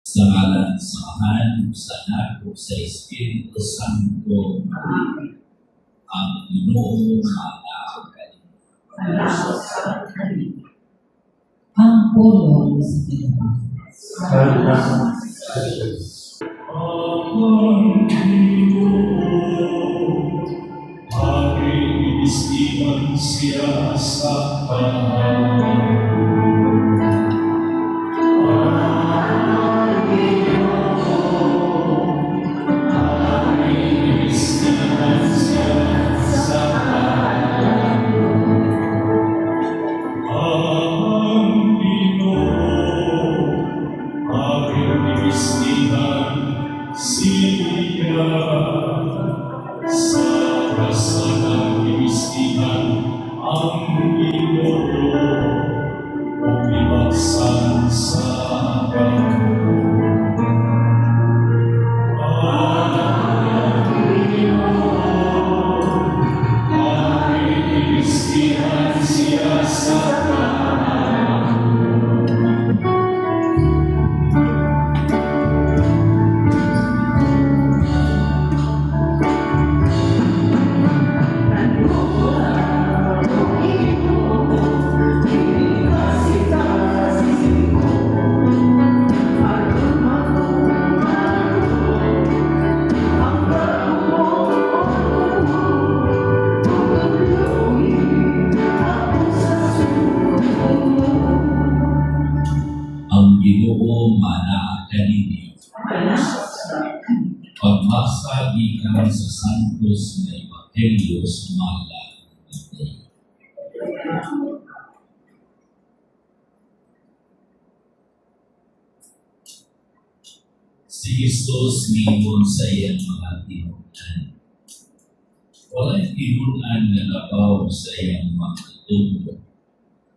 Sa ngalan sa Ama, sa Anak, o sa Espiritu Santo. Ang Ginoo manaagaling. Ang pulong sa Ginoo. Salamat sa Diyos. Aking isipan siya sa kanan. Ginoo manaagaling. Pagbasa gikan sa Santos nga Ebanghelyo sumalang Mateo. Si Jesus ningon sa iyang mga tinunan. Walay tinunan nga labaw sa iyang mga tubo.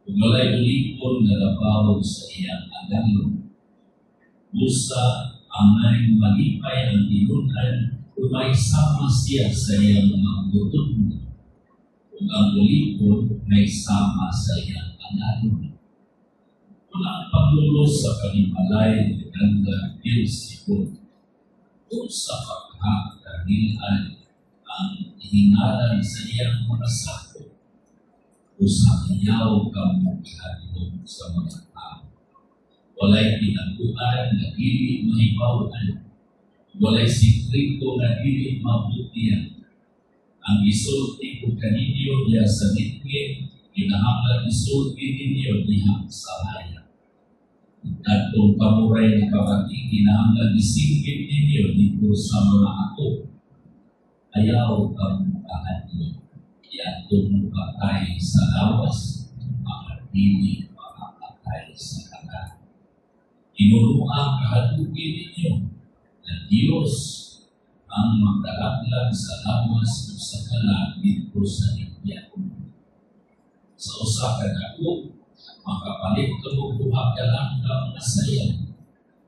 Kung walay ulipon nga labaw sa iyang agalon. Busa ang may malipay ang tinunan kung may sama siya sa iyang mga butod. Kung ang ulipon may sama sa iyang agalon. Walang paglulos sa kanimalay ng Beelzebul o sa pagkakanilan ang hingalan sa iyang mga sako o sa iyaw kamukhalong sa mga tao. Walay pinaguan na dili mahibawan, walay sikrito na dili mabutihan. Ang isulti ko kaninyo diya sa mitngin, kinahanglan isulti ninyo diha sa haya. At kung pamuray na kapatid, kinahanglan isingkit ninyo dito sa mga ako. Ayaw kamukhaan nyo. Iatong patay sa lawas, mga dili makapatay sa kagat. Inunuang kahadugin ninyo na Diyos ang magkalaglag sa lawas o sa kalat dito sa Libya. Sa usa ka dako, makapalit ka mo buha ka lang ng masaya.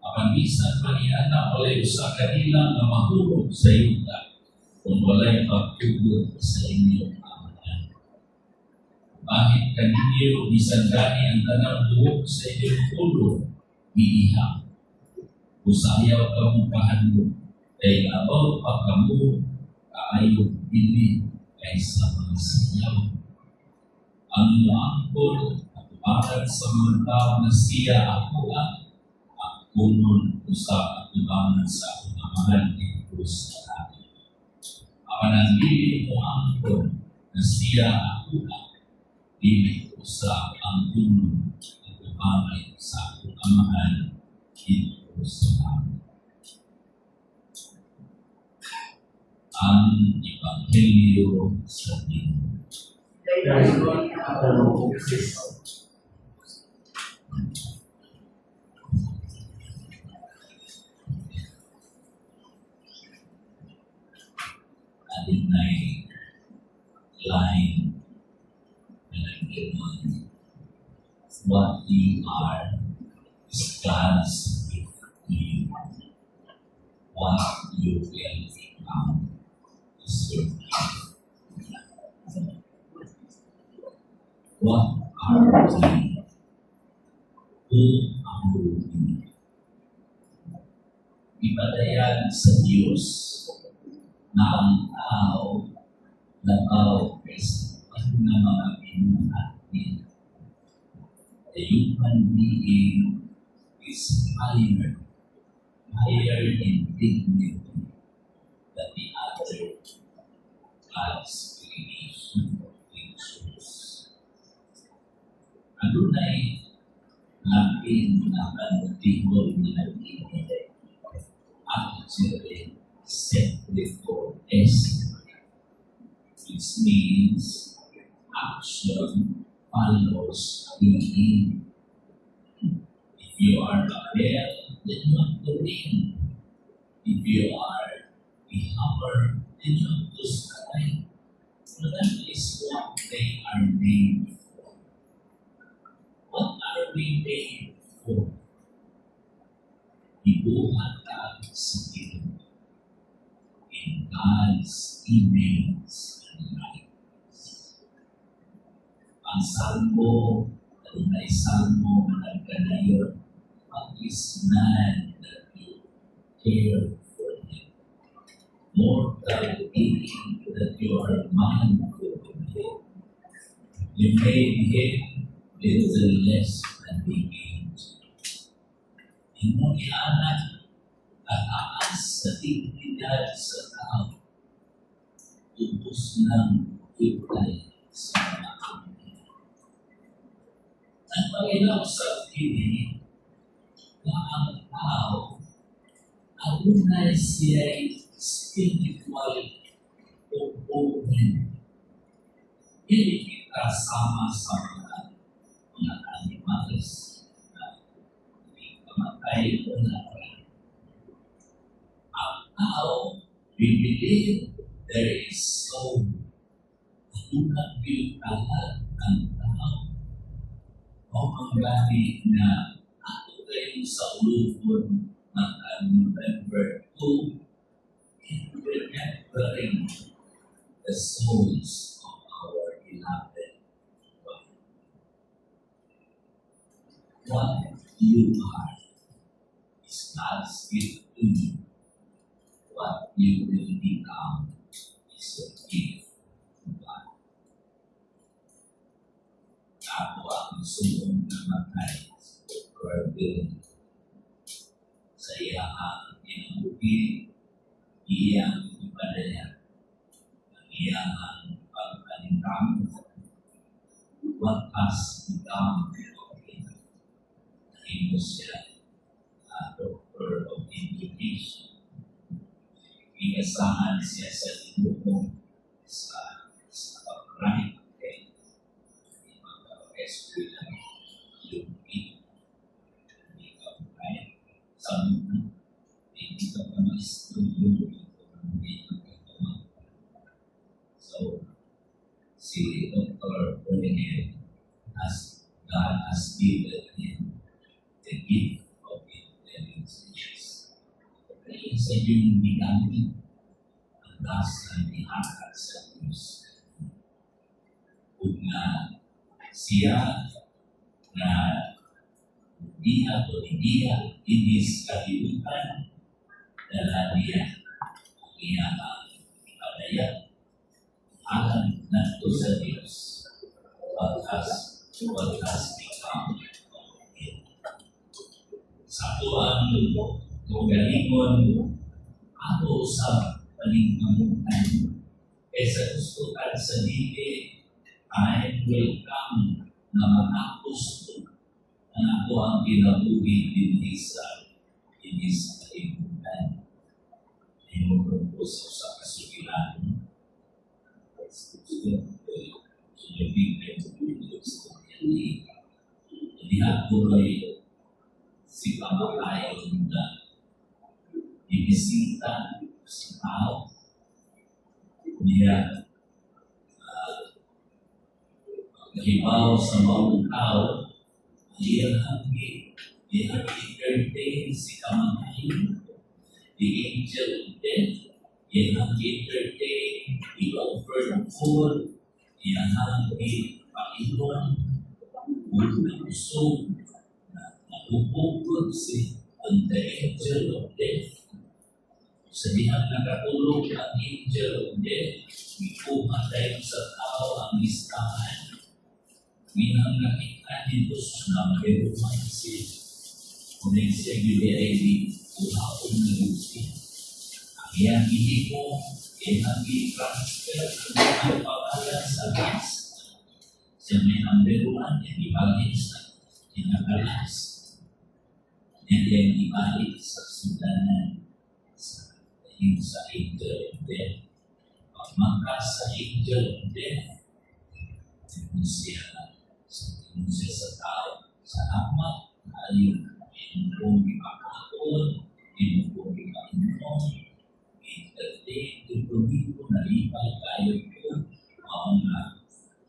Kapanisan pa niya na walay usa ka nila na mahulog sa yuta kung walay pagtugod sa inyong amahan. Bakit kaninyo isandani ang tanang buhok sa inyong ulo, iihang. Usayaw ka mong kahandog, kay abaw pa ka mo kaayog pili kaysa mga siyaw. Ang maangkol at sa mga tao na siya ako ang kunon sa atubangan sa umamahan dito sa akin. Apanangili mo angkol na siya ako dili ko sa ang kunon atubangan sa umamahan dito sa akin. Ang Ebanghelyo sa Ginoo. Ating may line na nagkirman. What we are is God's gift to you. What you will become is your gift. What are we? Who are we? ipadayag sa Diyos na ang tao labaw sa na mga pinuhatin. The human being is higher in dignity than the other God's creation of creatures. Adunay laking na panutihol na nag-iinit actually separate for S, which means action follows being. If you are a bear, then you have to win. If you are a hammer, then you have to strike. So that is what they are made for. What are we made for? Ibuhat ka sa Panginoon in God's image and likeness. Ang salmo, may salmo na nagkanayon, what is man that you care for him? Mortal being that you are mindful of him. You made him little less than the angels. Hindi anak at aas sa dignidad sa tao, tubos ng hipay sa mga angel. At Panginoon sa tinig na ang tao, ang unay siya'y spiritual o open. Hindi kita sama sa mga animals na kamatay o naray. Ang tao, we believe there is soul. Unang biltahan ng tao o ang gani na ato kayo sa ulupon ng November 2 in remembering the souls of our beloved one. What you are is God's gift to you. What you will become is a gift to God. Ako ang suong namatay for will sa iyang inabuhi, iyang ipadaya, ang iyang pagkalingkam, wakas become of him. Nahimo siya doctor of education. Inasahan siya sa inuho sa pag-right kay eskwela yung hindi ka right sa muna hindi ka pa ma-studio hindi ka pa so si Dr. Oliver as God has given him the gift of intelligence. Kaya sa yung bigamit ang das ng ihakat sa Diyos. Kung siya na diha o diha inis kalimutan dala niya ang iyang ipadaya alam nato sa Diyos what has become of him. Sa tuwang galingon ako sa paningkamutan kaysa gusto ka sa dili I will come na makagusto na ako ang kinabuhi din sa kalimutan. Hinulong ko sa kasugilan. Sunubig na yung gusto niya. Hindi ako ay si pamakayon na ibisita sa tao. Niya hibaw sa mga tao, iyang entertain si kamakayon. The angel of death, iyang entertain, i-offer food, iyang Panginoon, kung gusto na napupukod si ang the angel of death, Sa dihang nakatulog ang angel of death, ikuha tayo sa tao ang listahan. Minang nakita nito na mayroon si kuning siya gili ay di ulapon na gusti. Ang iyang hindi mo, iyang i-transfer ang pangalan sa list. Siya may number 1, yung ibalik sa pinakalas. Yan yung ibalik sa sudanan sa angel of death. Pagmangka sa angel of death, tinun siya sa tao. Salamat, ayun, inukong ipakakon, inukong ipainom, entertain, tutuloy na ipay kayo po, mga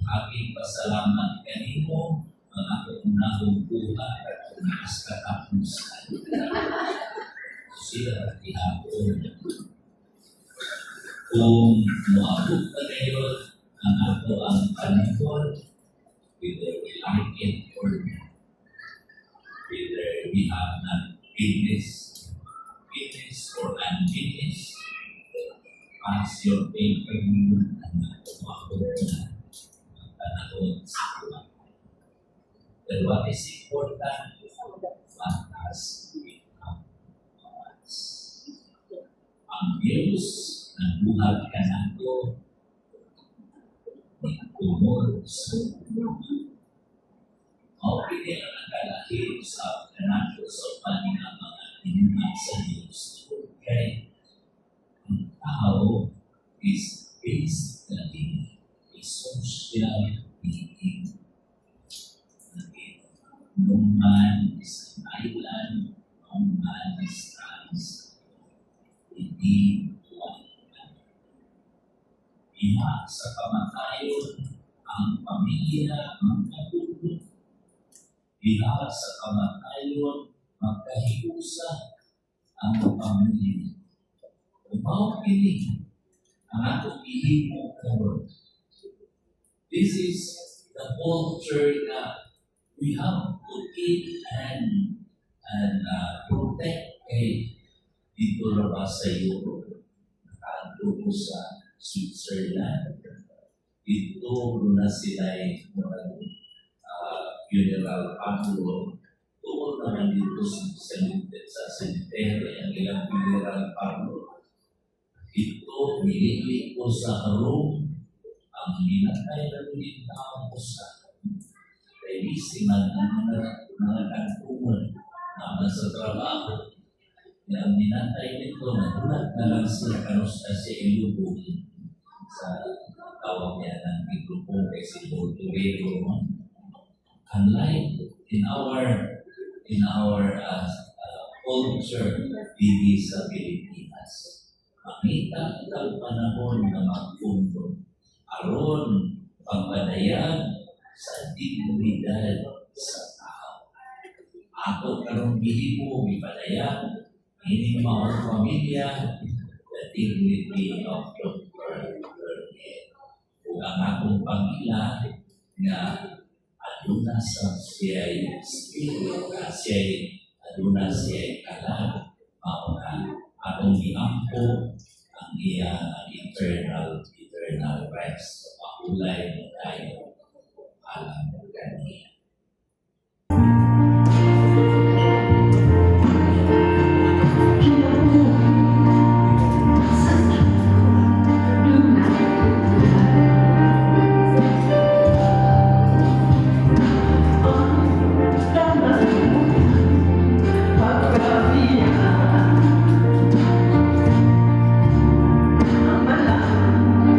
aking pasalamat kanino, ang akong nahubuhan at unas katapusan. Sila ihapon. Kung maabot na ngayon ang ako ang panahon, whether we like it or not, whether we have not finished or unfinished, pass your paper mo ang maabot na ang panahon sa buwan. But what is important, what has become of us. Ang Diyos ng buhat ka na ito, tumulong sa okay din ang nakalahib sa kanato sa paning ang mga inuman sa Diyos. Okay? Ang tao is basically a social being. No man is an island, no man is trans. Hindi one. Iha sa kamatayon, ang pamilya magkatulog. Iha sa kamatayon, magkahiusa ang pamilya. Umaw piling ang atong ihimo karon. This is the culture na we have to eat and protect dito na sa Europe. Nakaadto ko sa Switzerland. Dito na sila funeral parlor. Tuol naman dito sa cemetery ang ilang funeral parlor. Ito, nilili ko sa room ang minatay na ulit na ako sa releasing ng mga kantungan na sa trabaho. Ang minatay nito, nagulat na lang sila kanos kasi ilubog sa tawag niya ng grupo kasi Boltovero. Unlike in our culture dito sa Pilipinas, makita ang panahon na magpundo aron pagpadayag sa dignidad sa tao. Ako karong gihimo gipadayag ini mga pamilya the dignity of Dr. Bernard. Kung ang akong pamilya nga aduna sa siya'y spirit, aduna siya'y kalag, mauna atong giampo ang iya eternal rest. Pakulay mo tayo alam mo kaniya. Ang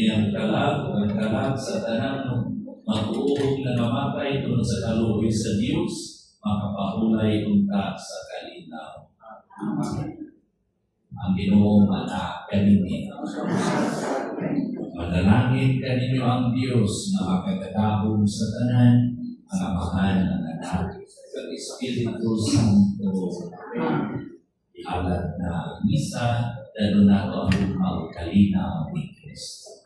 niyang kalag o ang kalag sa tanan mag-uog na namatay doon sa kaluoy sa Diyos, makapahulay unta sa kalinaw. Ang Ginoo anak kanini. Manalangin kaninyo ang Diyos na makagadahom sa tanan, ang Amahan, ang Anak, ang Espiritu Santo. Ihalat na misa, dalo na ito ang lumang kalinaw ni Kristo.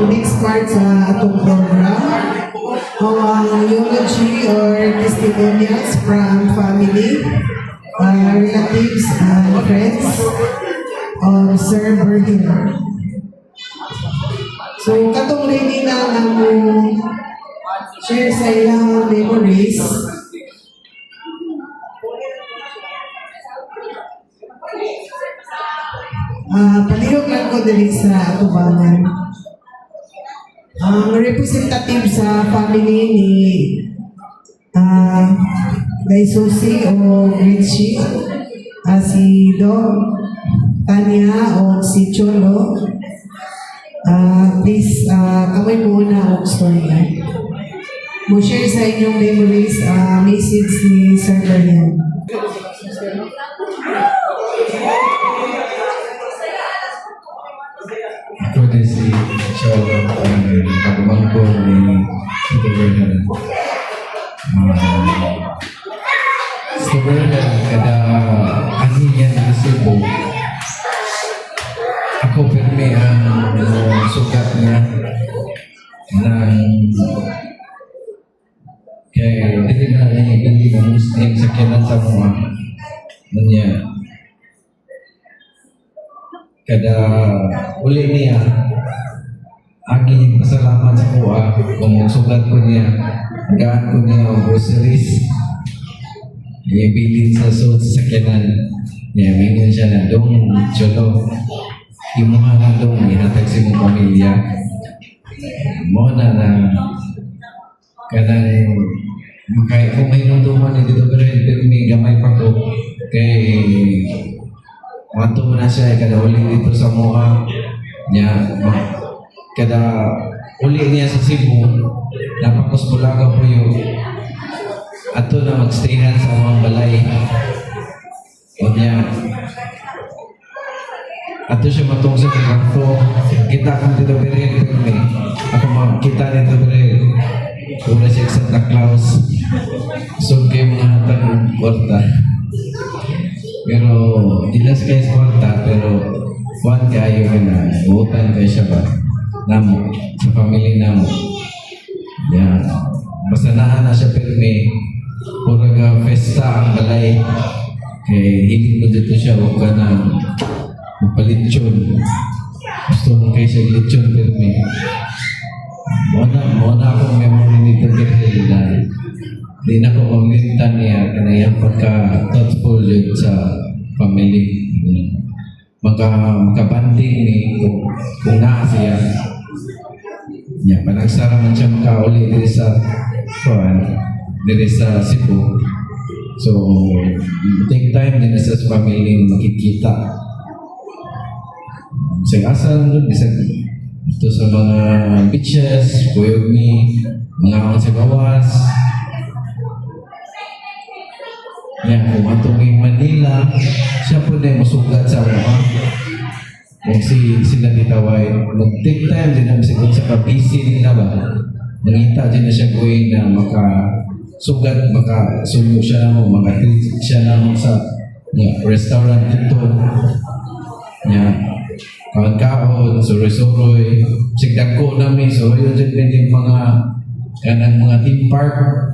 Next part sa atong program, ang eulogy or testimonials from family, relatives and friends of Sir Berhin. So, katong ready na mo share sa ilang memories. Palihog lang ko dali sa atubangan. Ang representative sa family ni Day Susi o Richie, si Dog, Tanya o si Cholo. Please, kamay muna ang story. Mo share sa inyong memories, message ni Sir Berhin. Ako din si Cholo, pagmangko ni Tito Berhan. Tito Berhan, kada aniyan na Cebu, ako pirmi ang sugat niya ng kaya hindi na hindi na Muslim sa kinan sa mga niya. Kada uli niya, aging pasalamat sa kuha kung sugat ko niya Tagaan ko niya ang groceries. Ibilin sa suot sa sakyanan. Mingon siya na, dong, cholo. Imuha na dong, ihatag si mong pamilya. Mo na kanang makaya kung may nunduman ni dito pero may gamay pa to kay mato na siya kada uli dito sa Moa niya kada uli niya sa Cebu napakos Bulaga po yung ato na magstayan sa mga balay o niya ato siya matong sa kwarto kita kang dito pero ako makita nito pero wala siya Santa Claus. So, kayo mga hatag ng kwarta. Pero, dilas kayo sa kwarta, pero kuwan kayo na, buutan kayo siya ba? Namo, sa family namo. Yan. Basta na siya pero may puraga festa ang balay. Kaya hindi mo dito siya, huwag ka na magpalitsyon. Gusto mo kayo siya litsyon pero may Muna akong memory nito kasi na di na ko mamintan niya kanayang pagka-thoughtful yun sa family. Makabanding ni kung naa siya. Yeah, panagsara man siya makauli diri sa Cebu. So, take time din sa family makikita. Sa asal doon, ito sa mga beaches, kuyog ni mga sa gawas. Yan, kung atong Manila, siya po na masugat sa mga. Kung sila ditaway, mag-take time din naman siguro sa pabisi nila ba. Nangita din na siya kuhin na makasugat, makasuyo siya na mo, makatreat siya na mo sa restaurant dito. Yan. Kawan-kaon, suroy-suroy, sigdag ko namin, so yun dyan yung mga theme park.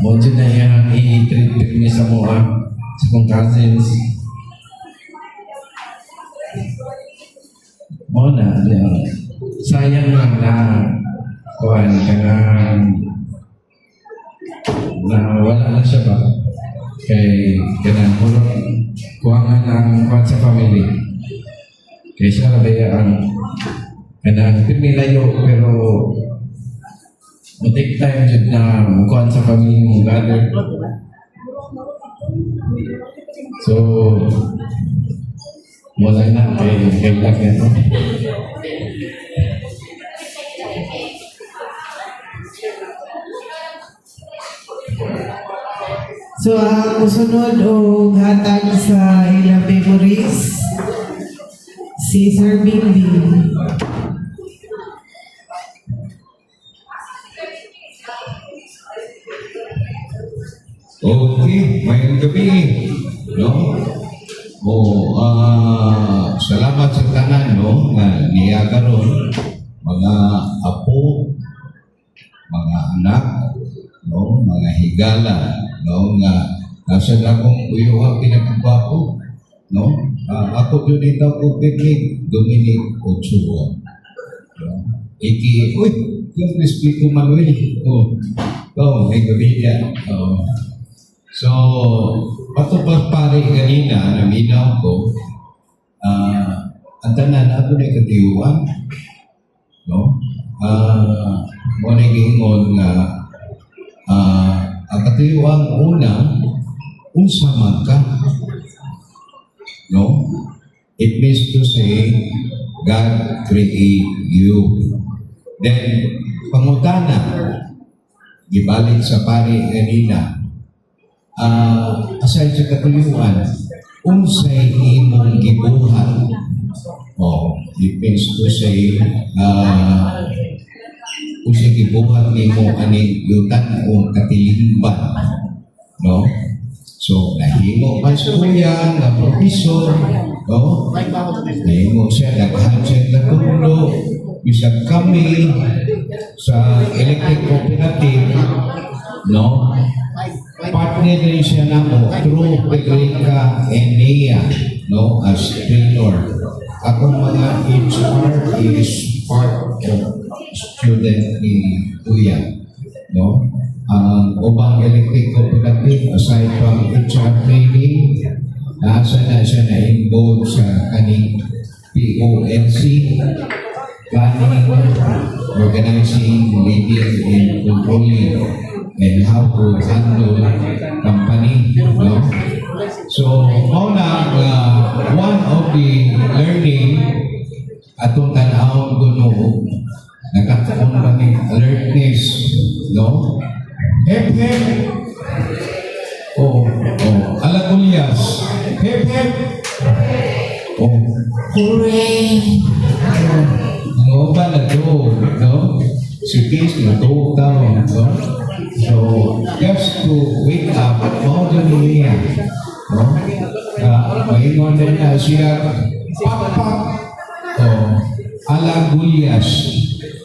Mo dyan na yung i-treat kami sa mga sa kong cousins. Mo na, sayang lang na kuhan ka na wala na siya ba? Kay ganang kuhangan ang kuhan sa family. Kaya siya labaya ang kanang pinilayo pero take time dyan na mukuhan sa family mong gather. So, wala na kay lag na. So, ang musunod o hatag sa ilang memories, si Sir Bindi. Okay, mayroong gabi. No? Salamat sa tanan, no? Na niyaga ron, mga apo, mga anak, no? Mga higala, no? Nga nasa na akong uyuhang pinagkabapo, no? Ako dyan ito ko pipig, Dominic Ochoa. Uy, yung Espiritu Manuel. May gabi yan. So, patupag pare kanina, naminaw ko, ang tanan ako na katiyuan, no? Muna gingon nga, ang katiyuan una, unsa man ka, no? It means to say, God create you. Then, pangutana, gibalik sa pare kanina, aside sa katuyuan, unsay imong gibuhat. It means to say, unsay gibuhat nimo aning yutan o katilingban. No? So, nahimo man sa kuya, na professor, no? Nahimo siya, naghan siya natulo, bisag kami sa electric cooperative, no? Partner rin siya na mo through Pegrika and Nia, no, as trainer. Akong mga HR is part of student ni Kuya. no? Ang ubang electric cooperative aside from HR training, nasa na siya na-involved sa kaning POLC, planning, organizing, leading, and controlling, and how to handle company, no? So, one of the learning atong tanawon ko no, nagkakaroon ba ng alertness, no? Hep, hep. Alagulyas. Hep, hep. Hooray! Ano ba na to, no? Si Case na to daw, no? So, just to wake up, mo din niya, no? Maingon din na siya, pakpak, alagulyas.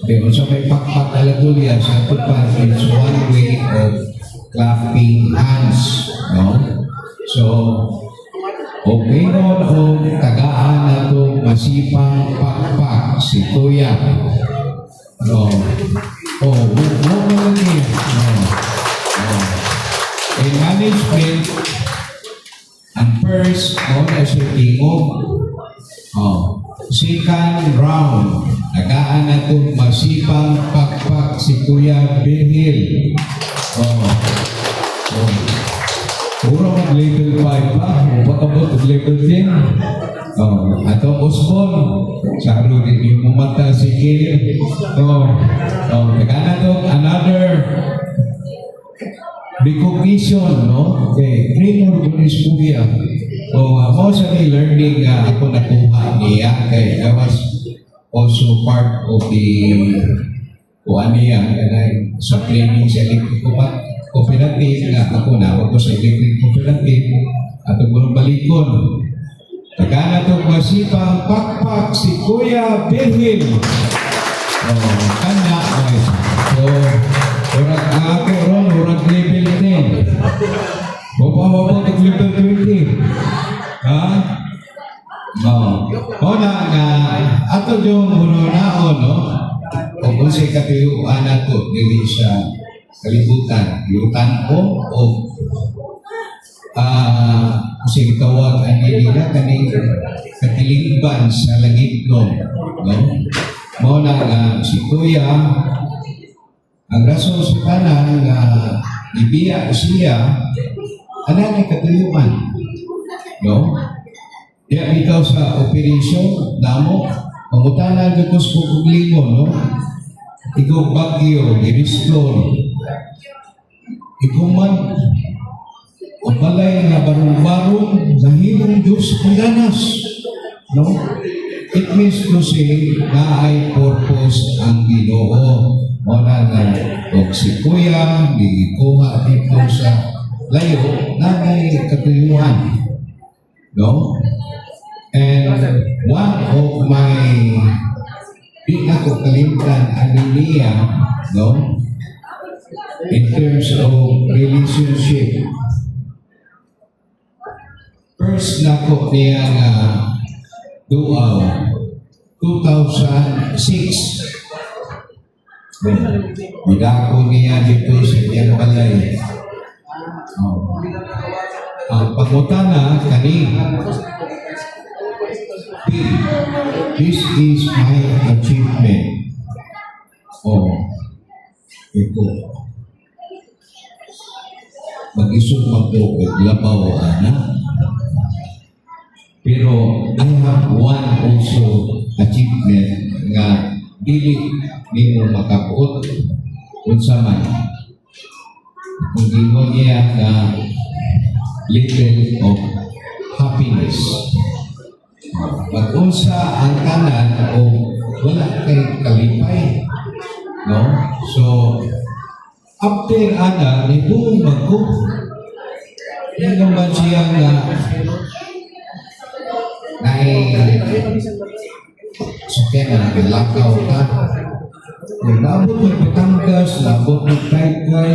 Kung sa may pakpak alagulyas, ito pa is one way of clapping hands, no? So, okay nun o tagaan na itong masipang pakpak si Kuya. No. Huwag mo lang yun. No. In management, ang first, na siya tingog. Second round, tagaan na itong masipang pakpak si Kuya Behil. Puro mag-level 5 pa, o pakabot level 10. Atong Osbon, saro rin yung mumata si Kil. Nagana to another recognition, no? Okay, Greenwood Police Kuya. Mo sa may learning ako nakuha niya, kay I was also part of the kuha niya, sa training sa electric cooperative nga ako na ako sa electric cooperative at ang balikon. Tagana itong masipang pakpak si Kuya Behil. Kanya, okay. So, urag ako ron, urag level 10. Bawa-bawa level 20. Ha? Nga, ato yung uno-naon, no? O kung sa'y katiyuan na ito, dili siya kalibutan. Lutan o kasi tawag ang nila kaning katilingban sa langit nun, no? Mo na si Kuya, ang rason sa tanan nga ibiya siya, anang katuyuan, no? Kaya ikaw sa operasyon, damo, pangutanan ka ko sa paglingon, no? Ikaw bagyo, i-restore. Ikaw man, o balay na barong-barong dahilong Diyos ang ganas. No? It means to say na ay purpose ang Ginoo. Wala na o si Kuya, ikuha dito sa layo na may katuyuan. No? And one of my di na ko kalimtan ang niya, no? In terms of relationship. First na ko niya nga duaw 2006. Bidako niya dito sa iyang balay. Ang pangutana kani, this is my achievement. Ito. Mag-isod maglabaw, anak. Pero I have one also achievement nga dili nimo makabuot unsa man. Kung gingon niya na level of happiness. Pag-unsa ang tanan o wala kay kalipay, no? So after ana ni buong bago, yan naman siya nga sakyan na nilakaw ka. Nabot ng Batangas, nabot ng Kaykay,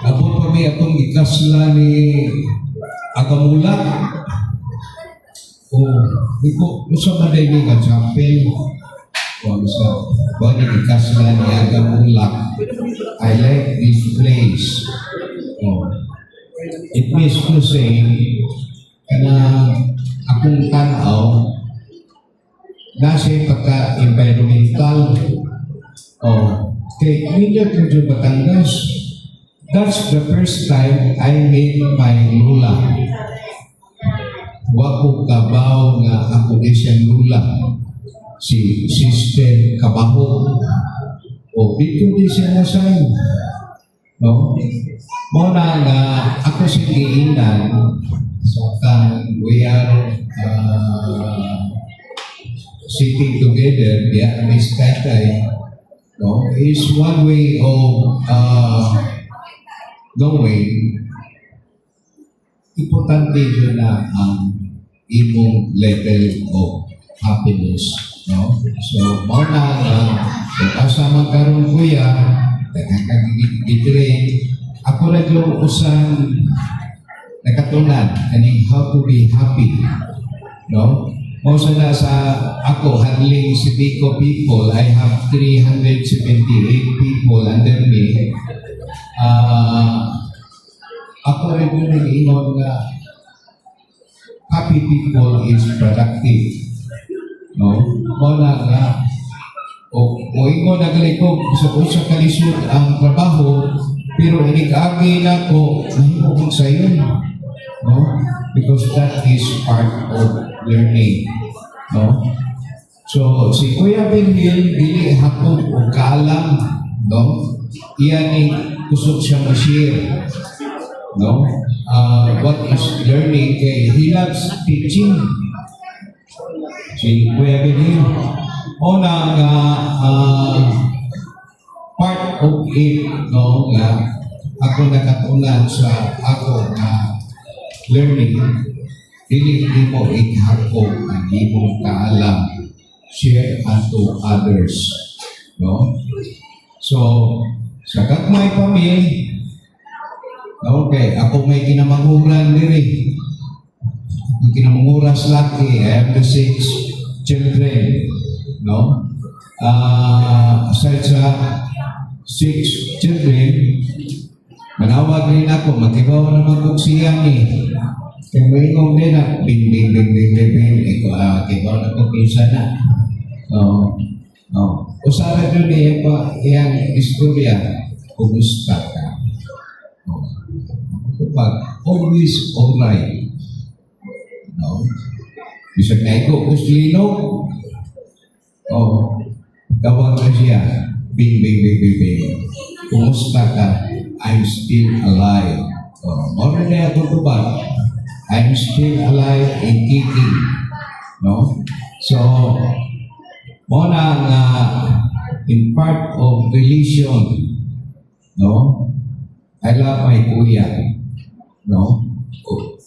nabot pa may atong ikasla ni Agamula. Di ko, usa man day ni Katsapel. Kung sa body ikasla niya gamulak, I like this place. Oh. It means to say, na akong tanaw, nasa pagka-environmental. Oh. Kay Minda Tujo Batangas, that's the first time I met my lula. Wako kabaw nga ako di siyang lula. Si Sister Kabaho. O, dito di siya nasayo. No? Muna nga ako si Giinan, so we are sitting together, yeah, Miss Kaitay, no, is one way of knowing importante yun na ang imong level of happiness, no? So, mauna kung kasama karon kuya, nakakagigitrin, ako na yung usan nakatunan, kaning how to be happy, no? Most na sa ako handling Civico people, I have 378 people under me. Ako rin yung nag-inom na happy people is productive. No? Muna nga, o ingo nagalikog sa kalisod ang trabaho, pero inig-agi na ko, mahimo kong sayo. No? Because that is part of learning. No? So, si Kuya Benhil, dili hapon o kaalam, no? Iyan ay kusog siya ma-share. No? What is learning? Kay he loves teaching. Si Kuya Benhil, una nga part of it, no, nga ako nakatunan sa ako na learning, dili mo ighakog ang imong kaalam, share unto others, no? So, sa gagmay pamilya, okay, ako may kinamanguran diri. Ang kinamanguras laki, I have the 6 children, no? Aside sa 6 children, manawag rin ako, mag-ibaw naman kong siyang kaya may ingong din na, bing, ibaw na kong pinsa na. Usara doon iyang istorya, kumusta ka? Kapag always alright. No? Bisag na iko, uslino. Tawag na siya, bing. Kumusta ka? I'm still alive. More na ako ba? I'm still alive and kicking. No? So, muna nga in part of religion, no? I love my kuya. No?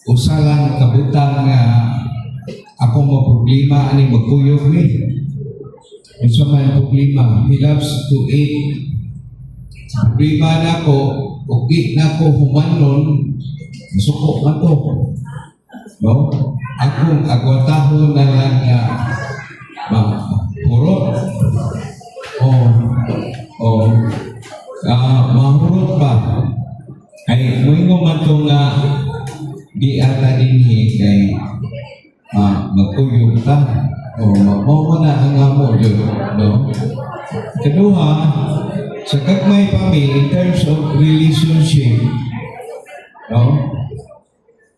Usalang kabutang nga ako mo problema ani magkuyog ni. Unsa man problema, he loves to eat. Problema na ko, ug na ko humanon, masuko man to. No? Akong agwatahon na lang nga mahurot. Mahurot pa. Ay, muingo man to nga di ata dinhi kay magkuyog ta. Mao na ang amo yun. No? Kedua, sa kagmay pamilya, in terms of relationship, no?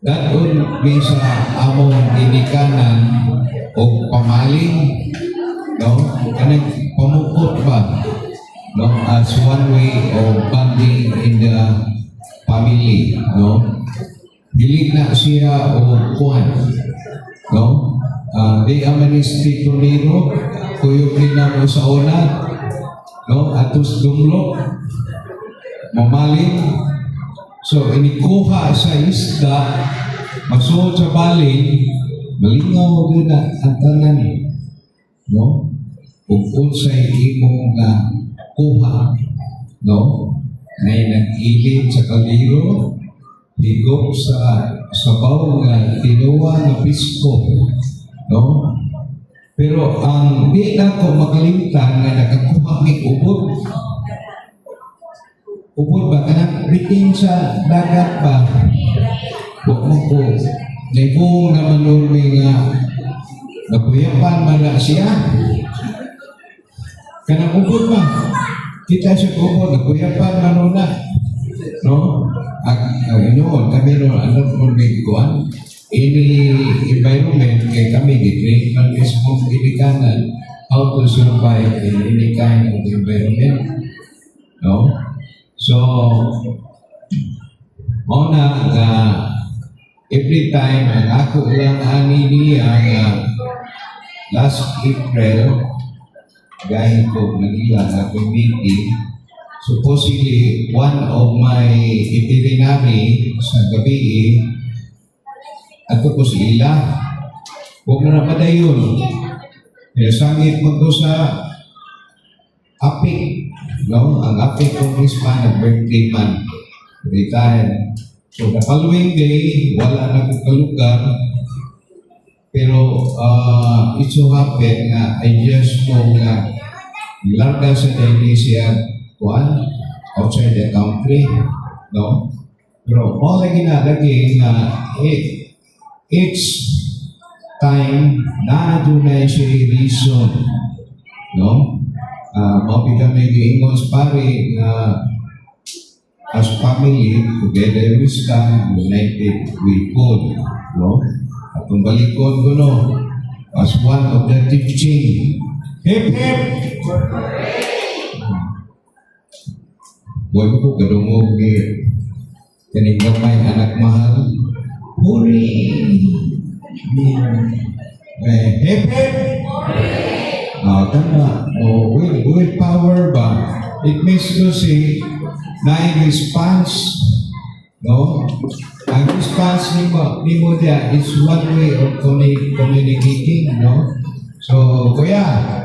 That would be sa among dinikanan o pamaling, no? Kanang pamukot ba, no? As one way of bonding in the family, no? Dili na siya o kuhan, no? Di amanisty tuniro, kuyogin na mo sa una, no? Atus dumlo, mamaling. So, inikuha sa isda, magsuot sa baling, malingaw din na ang tanan, no? Kung sa'y imong kuha, no? Ngay nag-ilid sa kaliro, higop sa sabaw nga tinuwa na pisko, no? Pero ang di na ko makalimutan nga nakakuha mig ubod. Ubod ba kanang bitin sa dagat ba? Wa mo ko naibong naman nun nga nakuyapan man na siya. Kanang ubod ba? Kita siya ubod, nakuyapan man nun na. No? Noon, kami noon, ano po may kuhan? Ini environment kay kami di man mismo ginikanan how to survive in any kind of environment. No? So, na nga every time ang ako lang ani niya nga last April gaya ko Manila na meeting, supposedly one of my itinerary sa gabi ato ko si Ila. Huwag na napadayon. Sangit mo ko sa Apik. No? Ang Apik congressman ng birthday man. Retired. So the following day, wala na ko kalugar. Pero it so happened nga I just know nga larga sa Indonesia outside the country. No? Pero all lagi na lagi nga each time na dunay siya reason, no? Mapita may giingos pare na as family together we stand united we could, no? At kung balikon ko no, as one of the teaching, hip hip. Buhay ko kadungog ni kaning gamay anak mahal. Huri! Hip hip! Tama. Will power ba? It means to say, na response. No? Ang response ni mo dia is one way of communicating. No? So, kuya,